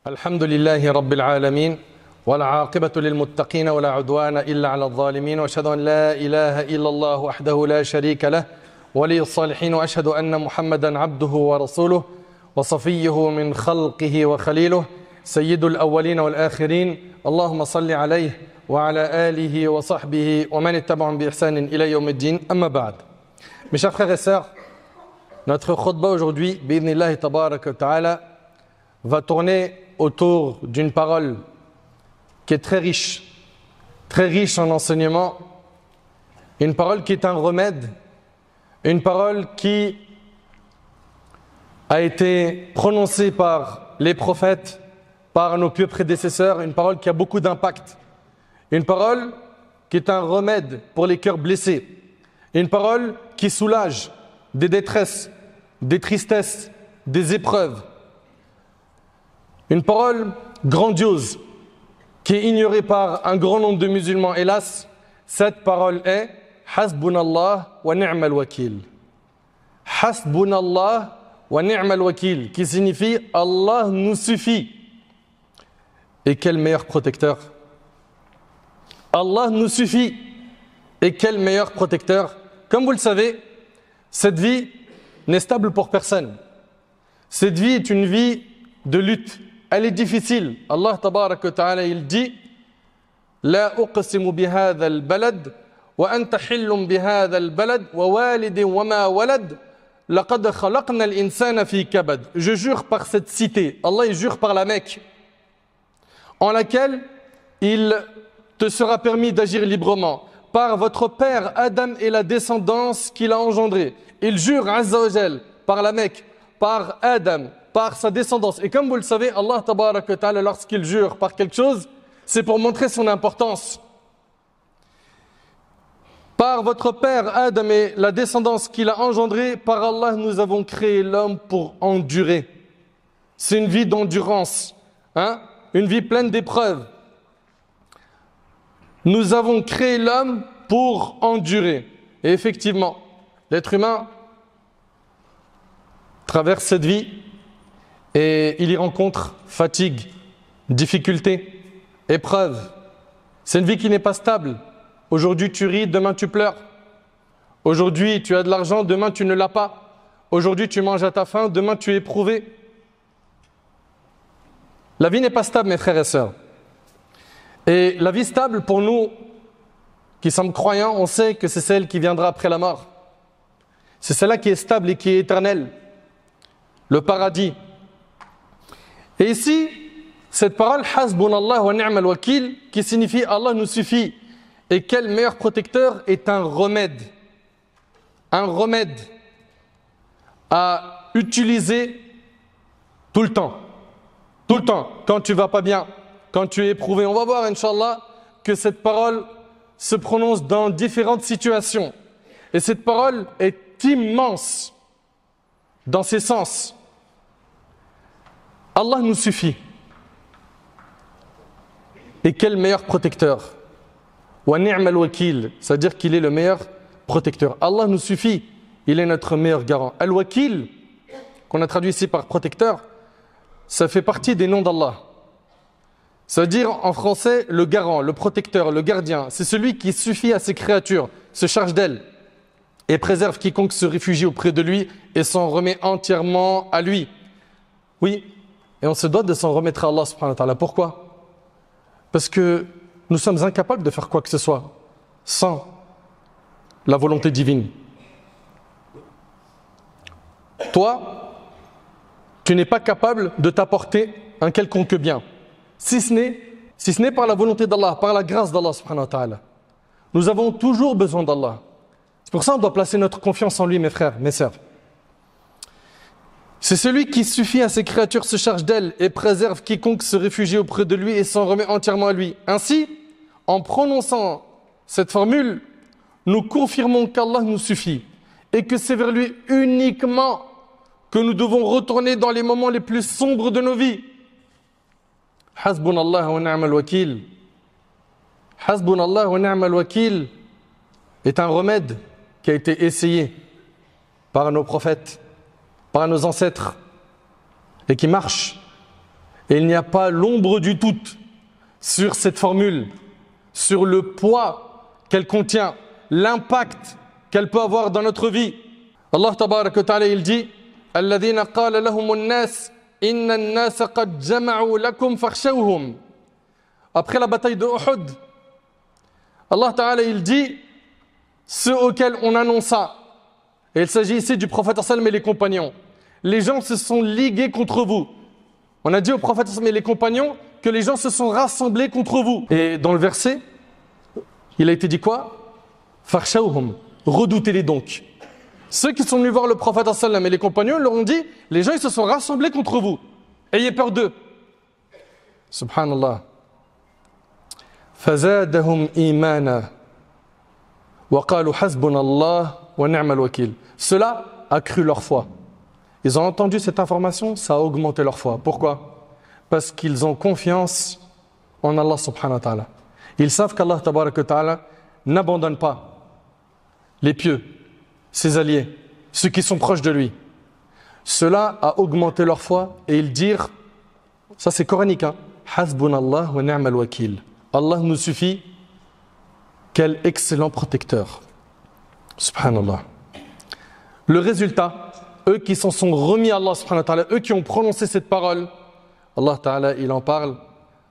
الحمد لله رب العالمين والعاقبة للمتقين ولا عدوان إلا على الظالمين وأشهد أن لا إله إلا الله وحده لا شريك له ولي الصالحين وأشهد أن محمدا عبده ورسوله وصفيه من خلقه وخليله سيد الأولين والآخرين اللهم صل عليه وعلى آله وصحبه ومن اتبعهم بإحسان إلى يوم الدين أما بعد. Mes chers frères et sœurs, notre khutbah aujourd'hui, bi'idhnillahi tabaraka wa ta'ala, va tourner autour d'une parole qui est très riche en enseignements, une parole qui est un remède, une parole qui a été prononcée par les prophètes, par nos pieux prédécesseurs, une parole qui a beaucoup d'impact, une parole qui est un remède pour les cœurs blessés, une parole qui soulage des détresses, des tristesses, des épreuves. Une parole grandiose qui est ignorée par un grand nombre de musulmans. Hélas, cette parole est Hasbunallah wa ni'mal wakil. Hasbunallah wa ni'mal wakil, qui signifie Allah nous suffit. Et quel meilleur protecteur! Allah nous suffit. Et quel meilleur protecteur! Comme vous le savez, cette vie n'est stable pour personne. Cette vie est une vie de lutte. Elle est difficile. Allah tabaraka wa ta'ala, il dit La uqsimu bihadha al-balad wa anta hillum bihadha al-balad wa walidin wa ma walad laqad khalaqna al-insana fi kabad. Je jure par cette cité. Allah il jure par la Mecque, en laquelle il te sera permis d'agir librement, par votre père Adam et la descendance qu'il a engendrée. Il jure Azza wa Jal par la Mecque, par Adam, par sa descendance. Et comme vous le savez, Allah tabaraka wa ta'ala, lorsqu'il jure par quelque chose, c'est pour montrer son importance. Par votre père Adam et la descendance qu'il a engendrée, par Allah nous avons créé l'homme pour endurer. C'est une vie d'endurance, une vie pleine d'épreuves. Nous avons créé l'homme pour endurer. Et effectivement, l'être humain traverse cette vie et il y rencontre fatigue, difficulté, épreuve. C'est une vie qui n'est pas stable. Aujourd'hui tu ris, demain tu pleures. Aujourd'hui tu as de l'argent, demain tu ne l'as pas. Aujourd'hui tu manges à ta faim, demain tu es éprouvé. La vie n'est pas stable, mes frères et sœurs. Et la vie stable, pour nous qui sommes croyants, on sait que c'est celle qui viendra après la mort. C'est celle-là qui est stable et qui est éternelle. Le paradis. Et ici, cette parole Hasbunallah wa ni'mal wakil, qui signifie Allah nous suffit. Et quel meilleur protecteur est un remède. Un remède à utiliser tout le temps. Tout le temps, quand tu vas pas bien, quand tu es éprouvé. On va voir, Inch'Allah, que cette parole se prononce dans différentes situations. Et cette parole est immense dans ses sens. Allah nous suffit. Et quel meilleur protecteur. Wa ni'mal wakil, c'est-à-dire qu'il est le meilleur protecteur. Allah nous suffit, il est notre meilleur garant. Al-Wakil, qu'on a traduit ici par protecteur, ça fait partie des noms d'Allah. C'est-à-dire en français, le garant, le protecteur, le gardien. C'est celui qui suffit à ses créatures, se charge d'elles et préserve quiconque se réfugie auprès de lui et s'en remet entièrement à lui. Oui, et on se doit de s'en remettre à Allah subhanahu wa ta'ala. Pourquoi? Parce que nous sommes incapables de faire quoi que ce soit sans la volonté divine. Toi, tu n'es pas capable de t'apporter un quelconque bien, si ce n'est par la volonté d'Allah, par la grâce d'Allah subhanahu wa ta'ala. Nous avons toujours besoin d'Allah. C'est pour ça qu'on doit placer notre confiance en lui, mes frères, mes sœurs. C'est celui qui suffit à ses créatures, se charge d'elles et préserve quiconque se réfugie auprès de lui et s'en remet entièrement à lui. Ainsi, en prononçant cette formule, nous confirmons qu'Allah nous suffit et que c'est vers lui uniquement que nous devons retourner dans les moments les plus sombres de nos vies. Hasbunallah wa ni'mal wakil. Hasbunallah wa ni'mal wakil est un remède qui a été essayé par nos prophètes, par nos ancêtres, et qui marche. Et il n'y a pas l'ombre du doute sur cette formule, sur le poids qu'elle contient, l'impact qu'elle peut avoir dans notre vie. Allah tabaraka wa ta'ala, il dit « Alladhina qala lahumun nas, inna an-nasa qad jama'u lakum fakhshawhum » Après la bataille de Uhud, Allah ta'ala, il dit ceux auxquels on annonça, et il s'agit ici du prophète sallam et les compagnons, les gens se sont ligués contre vous. On a dit au prophète sallam et les compagnons que les gens se sont rassemblés contre vous. Et dans le verset, il a été dit quoi? Fakhshawhum, redoutez-les donc. Ceux qui sont venus voir le prophète sallam et les compagnons leur ont dit, les gens ils se sont rassemblés contre vous. Ayez peur d'eux. Subhanallah. فزادهم إيمانا وقالوا حسبنا الله ونعم الوكيل. Cela a cru leur foi. Ils ont entendu cette information, ça a augmenté leur foi. Pourquoi? Parce qu'ils ont confiance en Allah subhanahu wa ta'ala. Ils savent qu'Allah tabaraka wa ta'ala n'abandonne pas les pieux, ses alliés, ceux qui sont proches de lui. Cela a augmenté leur foi et ils dirent, ça c'est coranique, hein, Hasbunallah wa ni'mal wakil. Allah nous suffit, quel excellent protecteur. Subhanallah. Le résultat, eux qui s'en sont remis à Allah subhanahu wa ta'ala, eux qui ont prononcé cette parole, Allah ta'ala, il en parle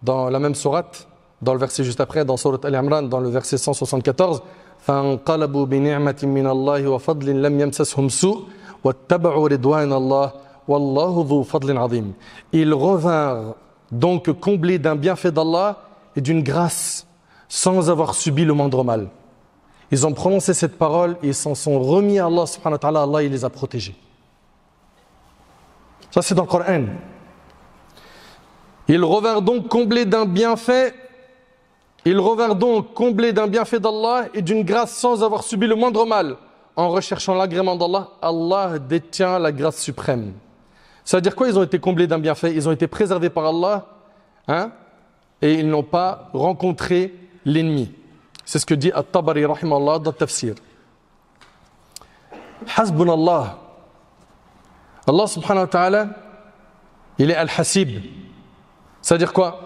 dans la même sourate, dans le verset juste après, dans sourate Al-Imran, dans le verset 174, فَانْقَلَبُوا بِنِعْمَةٍ مِّنَ اللَّهِ وَفَضْلٍ لَمْ يَمْسَسْهُمْ سُوءٌ وَاتَّبَعُوا رِضْوَانَ اللَّهِ وَاللَّهُ ذُو فَضْلٍ عَظِيمٍ. Ils revinrent donc comblés d'un bienfait d'Allah et d'une grâce, sans avoir subi le moindre mal. Ils ont prononcé cette parole et ils s'en sont remis à Allah subhanahu wa ta'ala. Allah, il les a protégés. Ça, c'est dans le Coran. Ils revinrent donc comblés d'un bienfait. Ils revinrent donc comblés d'un bienfait d'Allah et d'une grâce sans avoir subi le moindre mal. En recherchant l'agrément d'Allah, Allah détient la grâce suprême. Ça veut dire quoi? Ils ont été comblés d'un bienfait. Ils ont été préservés par Allah, hein? Et ils n'ont pas rencontré l'ennemi. C'est ce que dit At-Tabari rahimahullah dans le tafsir. Hasbunallah. Allah subhanahu wa ta'ala, il est Al-Hasib. Ça veut dire quoi?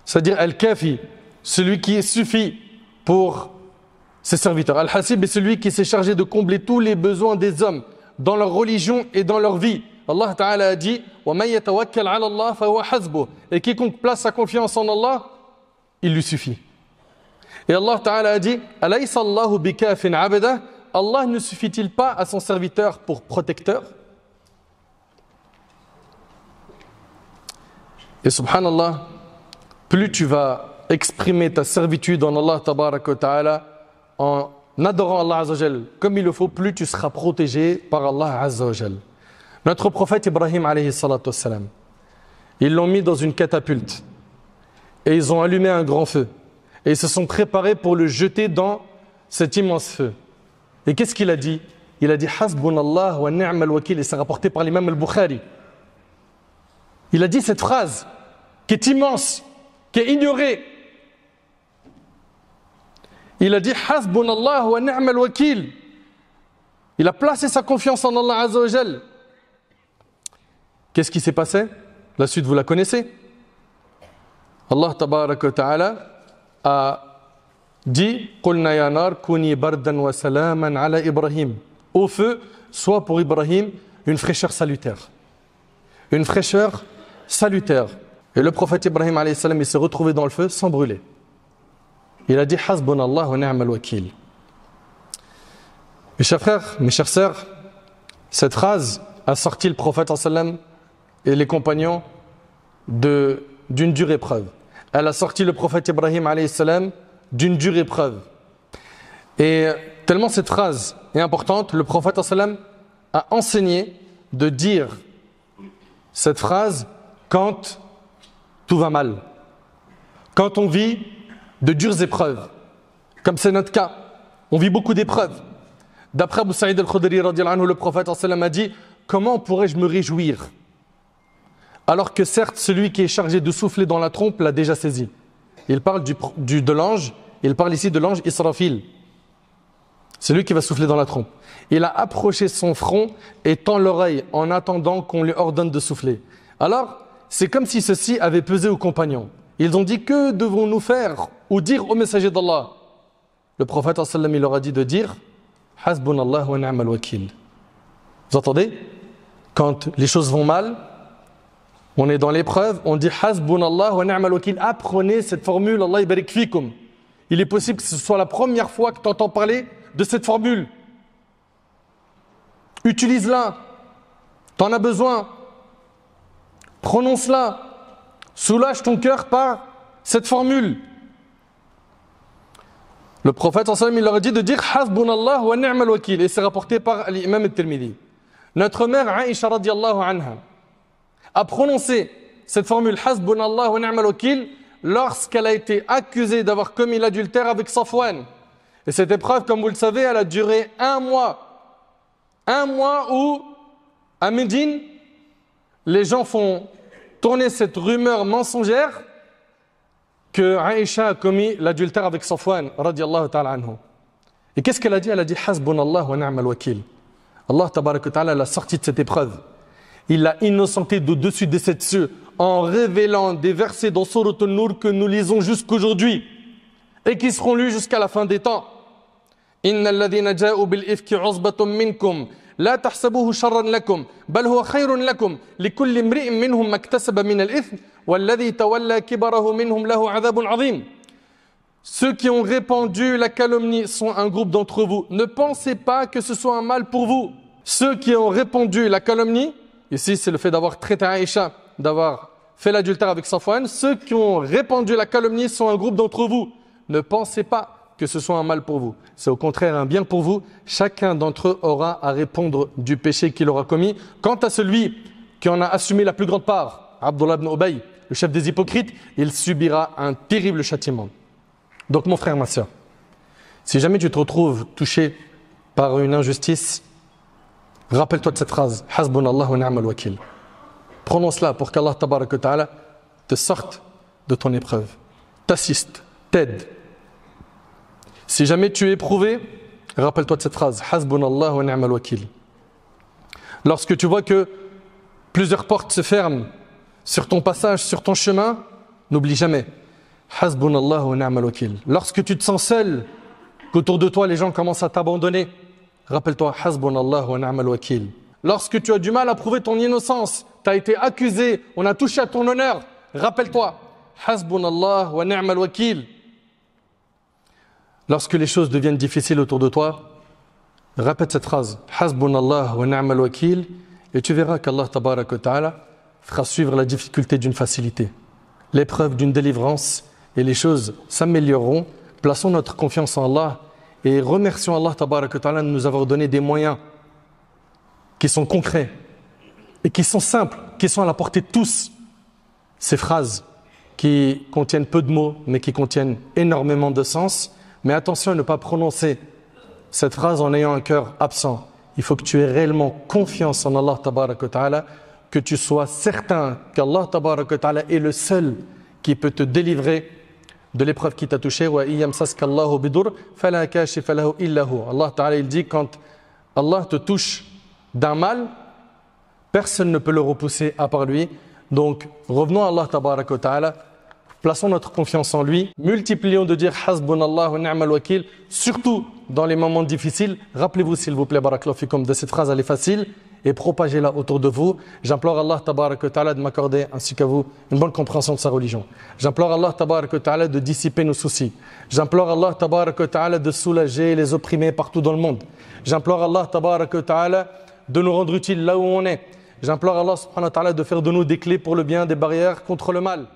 Ça veut dire Al-Kafi, celui qui suffit pour ses serviteurs. Al-Hasib est celui qui s'est chargé de combler tous les besoins des hommes dans leur religion et dans leur vie. Allah Ta'ala a dit وَمَنْ يَتَوَكَّلْ عَلَى اللَّهِ فَهُوَ حَسْبُهُ. Et quiconque place sa confiance en Allah, il lui suffit. Et Allah Ta'ala a dit أَلَيْسَ اللَّهُ بِكَافٍ عَبْدَهُ. Allah ne suffit-il pas à son serviteur pour protecteur? Et subhanallah, plus tu vas exprimer ta servitude en Allah Tabaraka wa Ta'ala en adorant Allah Azza wa Jal comme il le faut, plus tu seras protégé par Allah Azza wa Jal. Notre prophète Ibrahim alayhi salatu wassalam, ils l'ont mis dans une catapulte et ils ont allumé un grand feu et ils se sont préparés pour le jeter dans cet immense feu. Et qu'est-ce qu'il a dit? Il a dit Hasbunallah wa ni'mal wakil, et c'est rapporté par l'imam al-Bukhari. Il a dit cette phrase qui est immense, qui est ignorée. Il a dit Hasbunallah wa ni'mal wakil. Il a placé sa confiance en Allah Azza wa Jal. Qu'est-ce qui s'est passé? La suite, vous la connaissez. Allah Tabaraka wa Ta'ala a dit Qulna ya nar kuni bardan wa salaman ala Ibrahim. Au feu, soit pour Ibrahim une fraîcheur salutaire. Une fraîcheur salutaire. Et le prophète Ibrahim alayhi salam, il s'est retrouvé dans le feu sans brûler. Il a dit Hasbunallah wa ni'mal wakil. Mes chers frères, mes chères sœurs, cette phrase a sorti le prophète sallam et les compagnons d'une dure épreuve. Elle a sorti le prophète Ibrahim alayhi salam d'une dure épreuve. Et tellement cette phrase est importante, le prophète sallam a enseigné de dire cette phrase quand tout va mal, quand on vit de dures épreuves, comme c'est notre cas. On vit beaucoup d'épreuves. D'après Abu Sa'id al-Khudri radiyallahu anhu, le prophète sallam a dit comment pourrais-je me réjouir alors que certes celui qui est chargé de souffler dans la trompe l'a déjà saisi. Il parle de l'ange, il parle ici de l'ange Israfil. C'est lui qui va souffler dans la trompe. Il a approché son front et tend l'oreille en attendant qu'on lui ordonne de souffler. Alors, c'est comme si ceci avait pesé aux compagnons. Ils ont dit, que devons-nous faire ou dire au messager d'Allah? Le prophète sallallahu alayhi wa sallam, il leur a dit de dire Hasbunallah wa ni'mal wakil. Vous entendez? Quand les choses vont mal, on est dans l'épreuve, on dit Hasbunallah wa ni'mal wakil. Apprenez cette formule, Allah yabarik fikum. Il est possible que ce soit la première fois que tu entends parler de cette formule. Utilise-la. Tu en as besoin. Prononce-la. Soulage ton cœur par cette formule. Le prophète sallallahu alayhi wa sallam, il leur a dit de dire Hasbunallah wa ni'mal wakil. Et c'est rapporté par l'imam al-Tirmidhi. Notre mère Aïcha radiyallahu anha a prononcé cette formule Hasbunallah wa ni'mal wakil lorsqu'elle a été accusée d'avoir commis l'adultère avec Safwan. Et cette épreuve, comme vous le savez, elle a duré 1 mois. 1 mois où, à Médine, les gens font tourner cette rumeur mensongère que Aïcha a commis l'adultère avec Safwan, radiyallahu ta'ala anhu. Et qu'est-ce qu'elle a dit? Elle a dit Hasbunallah wa ni'mal wakil. Allah tabaraka ta'ala l'a sorti de cette épreuve. Il l'a innocenté d'au-dessus des 7 cieux en révélant des versets dans Surat An-Nur que nous lisons jusqu'aujourd'hui et qui seront lus jusqu'à la fin des temps. Innal ladhina ja'u bil ifki 'usbatun minkum la tahsabuhu sharran lakum bal huwa khayrun lakum likulli imri'in minhum maktasaba min al-ithm walladhi tawalla kibarahu minhum lahu 'adhabun 'azim. Ceux qui ont répandu la calomnie sont un groupe d'entre vous. Ne pensez pas que ce soit un mal pour vous. Ceux qui ont répandu la calomnie, ici c'est le fait d'avoir traité Aïcha, d'avoir fait l'adultère avec Safwan, ceux qui ont répandu la calomnie sont un groupe d'entre vous. Ne pensez pas que ce soit un mal pour vous. C'est au contraire un bien pour vous. Chacun d'entre eux aura à répondre du péché qu'il aura commis. Quant à celui qui en a assumé la plus grande part, Abdullah ibn Ubay, le chef des hypocrites, il subira un terrible châtiment. Donc mon frère, ma soeur, si jamais tu te retrouves touché par une injustice, rappelle-toi de cette phrase, Hasbunallah wa ni'mal wakil. Prononce-la pour qu'Allah tabaraka ta'ala te sorte de ton épreuve, t'assiste, t'aide. Si jamais tu es éprouvé, rappelle-toi de cette phrase, Hasbunallah wa ni'mal wakil. Lorsque tu vois que plusieurs portes se ferment sur ton passage, sur ton chemin, n'oublie jamais, Hasbunallah wa ni'mal wakil. Lorsque tu te sens seul, qu'autour de toi les gens commencent à t'abandonner, rappelle-toi, Hasbunallah wa ni'mal wakil. Lorsque tu as du mal à prouver ton innocence, tu as été accusé, on a touché à ton honneur, rappelle-toi, Hasbunallah wa ni'mal wakil. Lorsque les choses deviennent difficiles autour de toi, répète cette phrase, Hasbunallah wa ni'mal wakil, et tu verras qu'Allah tabaraka ta'ala fera suivre la difficulté d'une facilité, l'épreuve d'une délivrance, et les choses s'amélioreront. Plaçons notre confiance en Allah et remercions Allah tabaraka ta'ala de nous avoir donné des moyens qui sont concrets et qui sont simples, qui sont à la portée de tous. Ces phrases qui contiennent peu de mots mais qui contiennent énormément de sens. Mais attention à ne pas prononcer cette phrase en ayant un cœur absent. Il faut que tu aies réellement confiance en Allah tabaraka ta'ala, que tu sois certain qu'Allah tabaraka ta'ala est le seul qui peut te délivrer de l'épreuve qui t'a touché. Allah ta'ala il dit, quand Allah te touche d'un mal, personne ne peut le repousser à part lui. Donc revenons à Allah tabaraka ta'ala, plaçons notre confiance en lui, multiplions de dire Hasbunallah wa ni'mal wakil, surtout dans les moments difficiles. Rappelez-vous s'il vous plaît, barakallahu fikum, de cette phrase, elle est facile, et propagez-la autour de vous. J'implore Allah tabaraka ta'ala de m'accorder, ainsi qu'à vous, une bonne compréhension de sa religion. J'implore Allah tabaraka ta'ala de dissiper nos soucis. J'implore Allah tabaraka ta'ala de soulager les opprimés partout dans le monde. J'implore Allah tabaraka ta'ala de nous rendre utiles là où on est. J'implore Allah subhanahu wa ta'ala de faire de nous des clés pour le bien, des barrières contre le mal.